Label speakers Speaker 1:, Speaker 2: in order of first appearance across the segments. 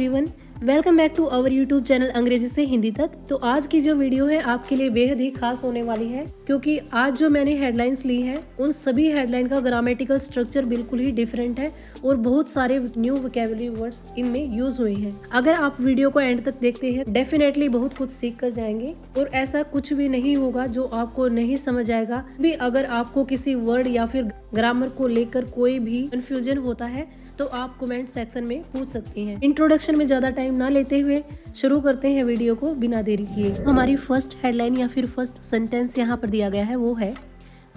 Speaker 1: Everyone, welcome back to our YouTube channel अंग्रेजी से हिंदी तक। तो आज की जो वीडियो है आपके लिए बेहद ही खास होने वाली है, क्योंकि आज जो मैंने हेडलाइंस ली है उन सभी हेडलाइन का ग्रामेटिकल स्ट्रक्चर बिल्कुल ही डिफरेंट है और बहुत सारे न्यू वोकैबुलरी वर्ड्स इनमें यूज हुए हैं। अगर आप वीडियो को एंड तक देखते हैं डेफिनेटली बहुत कुछ सीख कर जाएंगे और ऐसा कुछ भी नहीं होगा जो आपको नहीं समझ आएगा। भी अगर आपको किसी वर्ड या फिर ग्रामर को लेकर कोई भी कंफ्यूजन होता है तो आप कमेंट सेक्शन में पूछ सकती हैं। इंट्रोडक्शन में ज्यादा टाइम ना लेते हुए शुरू करते हैं वीडियो को बिना देरी किए। हमारी फर्स्ट हेडलाइन या फिर फर्स्ट सेंटेंस यहाँ पर दिया गया है, वो है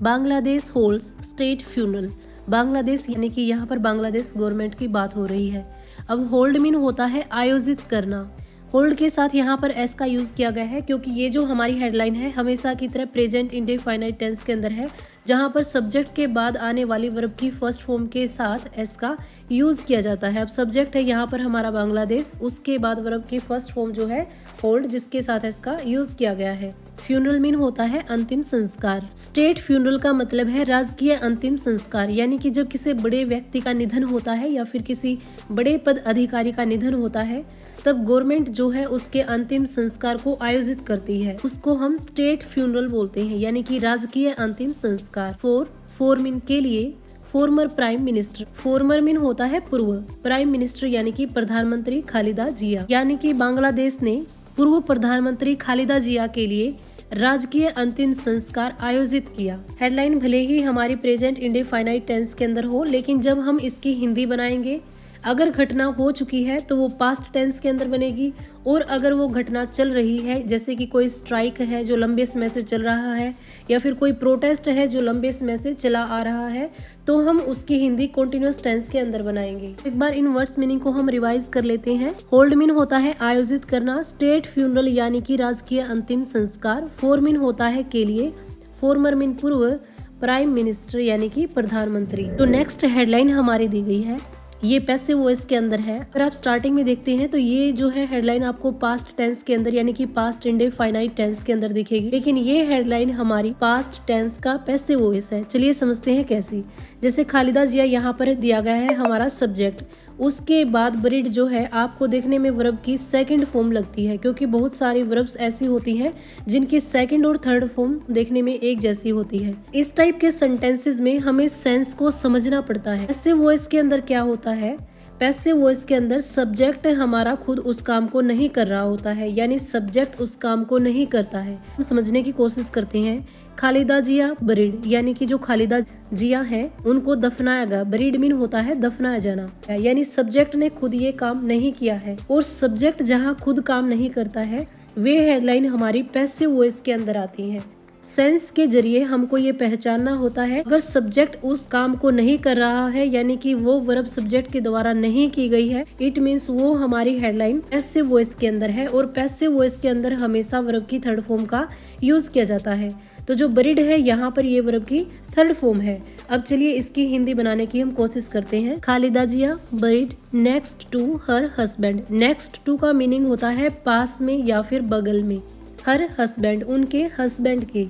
Speaker 1: Bangladesh holds state funeral. Bangladesh यानी कि यहाँ पर बांग्लादेश गवर्नमेंट की बात हो रही है। अब होल्ड मीन होता है आयोजित करना। होल्ड के साथ यहाँ पर एस का यूज किया गया है, क्योंकि ये जो हमारी हेडलाइन है हमेशा की तरह प्रेजेंट इंडेफिनाइट टेंस के अंदर है, जहाँ पर सब्जेक्ट के बाद आने वाली वर्ब की फर्स्ट फॉर्म के साथ एस का यूज किया जाता है। अब सब्जेक्ट है यहाँ पर हमारा बांग्लादेश, उसके बाद वर्ब की फर्स्ट फॉर्म जो है होल्ड, जिसके साथ एस का यूज किया गया है। फ्यूनरल मीन होता है अंतिम संस्कार। स्टेट फ्यूनरल का मतलब है राजकीय अंतिम संस्कार, यानी कि जब किसी बड़े व्यक्ति का निधन होता है या फिर किसी बड़े पद अधिकारी का निधन होता है तब गवर्नमेंट जो है उसके अंतिम संस्कार को आयोजित करती है, उसको हम स्टेट फ्यूनरल बोलते हैं, यानी कि राजकीय अंतिम संस्कार। फोर मीन के लिए former prime minister. Farmer mean होता है पूर्व, प्राइम मिनिस्टर यानी कि प्रधानमंत्री खालिदा जिया, यानी कि बांग्लादेश ने पूर्व प्रधानमंत्री खालिदा जिया के लिए राजकीय अंतिम संस्कार आयोजित किया। हेडलाइन भले ही हमारी प्रेजेंट इंडेफिनाइट टेंस के अंदर हो, लेकिन जब हम इसकी हिंदी बनाएंगे अगर घटना हो चुकी है तो वो पास्ट टेंस के अंदर बनेगी, और अगर वो घटना चल रही है जैसे कि कोई स्ट्राइक है जो लंबे समय से चल रहा है या फिर कोई प्रोटेस्ट है जो लंबे समय से चला आ रहा है, तो हम उसकी हिंदी कॉन्टिन्यूअस टेंस के अंदर बनाएंगे। एक बार इन वर्ड्स मीनिंग को हम रिवाइज कर लेते हैं। होल्ड मीन होता है आयोजित करना, स्टेट फ्यूनरल यानी कि राजकीय अंतिम संस्कार, फोर मीन होता है के लिए, फॉर्मर मीन पूर्व, प्राइम मिनिस्टर यानी कि प्रधानमंत्री। तो नेक्स्ट हेडलाइन हमारी दी गई है, ये पैसिव वॉइस के अंदर है। अगर आप स्टार्टिंग में देखते हैं तो ये जो है हेडलाइन आपको पास्ट टेंस के अंदर यानी कि पास्ट इंडेफिनाइट टेंस के अंदर दिखेगी, लेकिन ये हेडलाइन हमारी पास्ट टेंस का पैसिव वॉइस है। चलिए समझते हैं कैसी। जैसे खालिदा जिया यहाँ पर दिया गया है हमारा सब्जेक्ट, उसके बाद ब्रिड जो है आपको देखने में वर्ब की सेकंड फॉर्म लगती है, क्योंकि बहुत सारी वर्ब्स ऐसी होती हैं जिनकी सेकंड और थर्ड फॉर्म देखने में एक जैसी होती है। इस टाइप के सेंटेंसेस में हमें सेंस को समझना पड़ता है। पैसिव वॉइस के अंदर क्या होता है, पैसिव वॉइस के अंदर सब्जेक्ट हमारा खुद उस काम को नहीं कर रहा होता है, यानी सब्जेक्ट उस काम को नहीं करता है। हम समझने की कोशिश करते हैं। खालिदा जिया बरीड, यानी कि जो खालिदा जिया है उनको दफनाया गया। बरीड मीन होता है दफनाया जाना, यानी सब्जेक्ट ने खुद ये काम नहीं किया है, और सब्जेक्ट जहाँ खुद काम नहीं करता है वे हेडलाइन हमारी पैसिव वॉइस के अंदर आती है। सेंस के जरिए हमको ये पहचानना होता है अगर सब्जेक्ट उस काम को नहीं कर रहा है, यानी कि वो वर्ब सब्जेक्ट के द्वारा नहीं की गई है, इट मीन्स वो हमारी हेडलाइन पैसिव वॉइस के अंदर है, और पैसिव वॉइस के अंदर हमेशा वर्ब की थर्ड फॉर्म का यूज किया जाता है। तो जो बरीड है यहाँ पर ये वर्ब की थर्ड फॉर्म है। अब चलिए इसकी हिंदी बनाने की हम कोशिश करते हैं। Khaleda Zia buried next to her husband. Next to का मीनिंग होता है पास में या फिर बगल में। हर हस्बैंड उनके हस्बैंड के,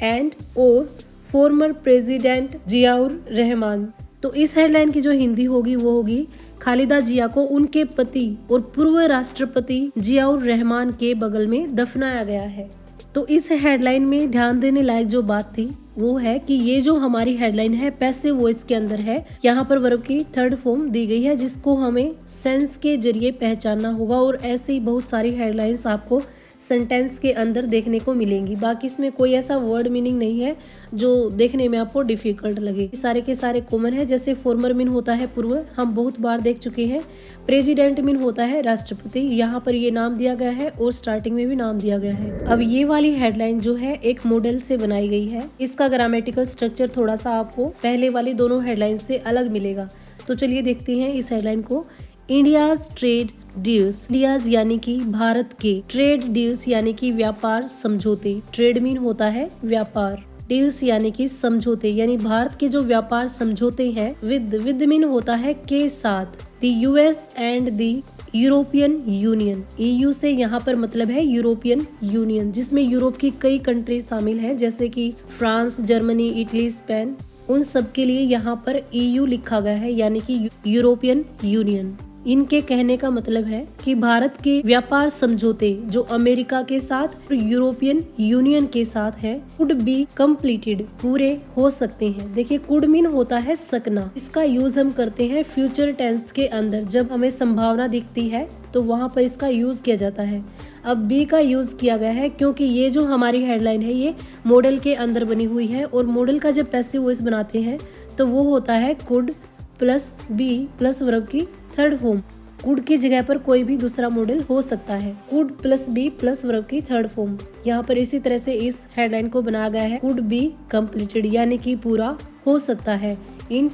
Speaker 1: एंड और फॉर्मर प्रेसिडेंट जियाउर रहमान। तो इस हेडलाइन की जो हिंदी होगी वो होगी खालिदा जिया को उनके पति और पूर्व राष्ट्रपति जियाउर रहमान के बगल में दफनाया गया है। तो इस हेडलाइन में ध्यान देने लायक जो बात थी वो है कि ये जो हमारी हेडलाइन है पैसिव वॉइस के अंदर है, यहाँ पर वर्ब की थर्ड फॉर्म दी गई है जिसको हमें सेंस के जरिए पहचानना होगा, और ऐसी बहुत सारी हेडलाइंस आपको सेंटेंस के अंदर देखने को मिलेंगी। बाकी इसमें कोई ऐसा वर्ड मीनिंग नहीं है जो देखने में आपको डिफिकल्ट लगे, सारे के सारे कॉमन है। जैसे फॉर्मर मीन होता है पूर्व, हम बहुत बार देख चुके हैं। प्रेसिडेंट मीन होता है राष्ट्रपति, यहाँ पर ये नाम दिया गया है और स्टार्टिंग में भी नाम दिया गया है। अब ये वाली हेडलाइन जो है एक मॉडल से बनाई गई है, इसका ग्रामेटिकल स्ट्रक्चर थोड़ा सा आपको पहले वाली दोनों हेडलाइन से अलग मिलेगा। तो चलिए देखते हैं इस हेडलाइन को। इंडियाज ट्रेड डील्स, इंडियाज यानी कि भारत के, ट्रेड डील्स यानी कि व्यापार समझौते। ट्रेड मीन होता है व्यापार, डील्स यानी कि समझौते, यानी भारत के जो व्यापार समझौते हैं। विद मीन होता है के साथ। The US and the European union, EU से यहाँ पर मतलब है यूरोपियन यूनियन, जिसमें यूरोप की कई कंट्री शामिल है जैसे कि फ्रांस, जर्मनी, इटली, स्पेन। उन सब के लिए यहाँ पर ईयू लिखा गया है, यानी कि यूरोपियन यूनियन। इनके कहने का मतलब है कि भारत के व्यापार समझौते जो अमेरिका के साथ यूरोपियन यूनियन के साथ है कुड बी कम्प्लीटेड, पूरे हो सकते हैं। देखिए कुड मीन होता है सकना, इसका यूज हम करते हैं फ्यूचर टेंस के अंदर। जब हमें संभावना दिखती है तो वहाँ पर इसका यूज किया जाता है। अब बी का यूज किया गया है क्योंकि ये जो हमारी हेडलाइन है ये मॉडल के अंदर बनी हुई है और मॉडल का जब पैसिव वॉइस बनाते हैं तो वो होता है could plus be plus verb की थर्ड फॉर्म। कुड की जगह पर कोई भी दूसरा मॉडल हो सकता है। Could plus be plus verb की थर्ड फॉर्म। यहाँ पर इसी तरह से इस हेडलाइन को बनाया गया है कुड बी कंप्लीटेड, यानी कि पूरा हो सकता है इन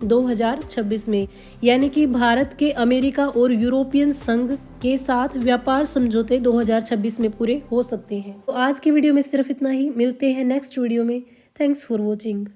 Speaker 1: 2026 में, यानी कि भारत के अमेरिका और यूरोपियन संघ के साथ व्यापार समझौते 2026 में पूरे हो सकते हैं। तो आज की वीडियो में सिर्फ इतना ही, मिलते हैं नेक्स्ट वीडियो में। Thanks for watching.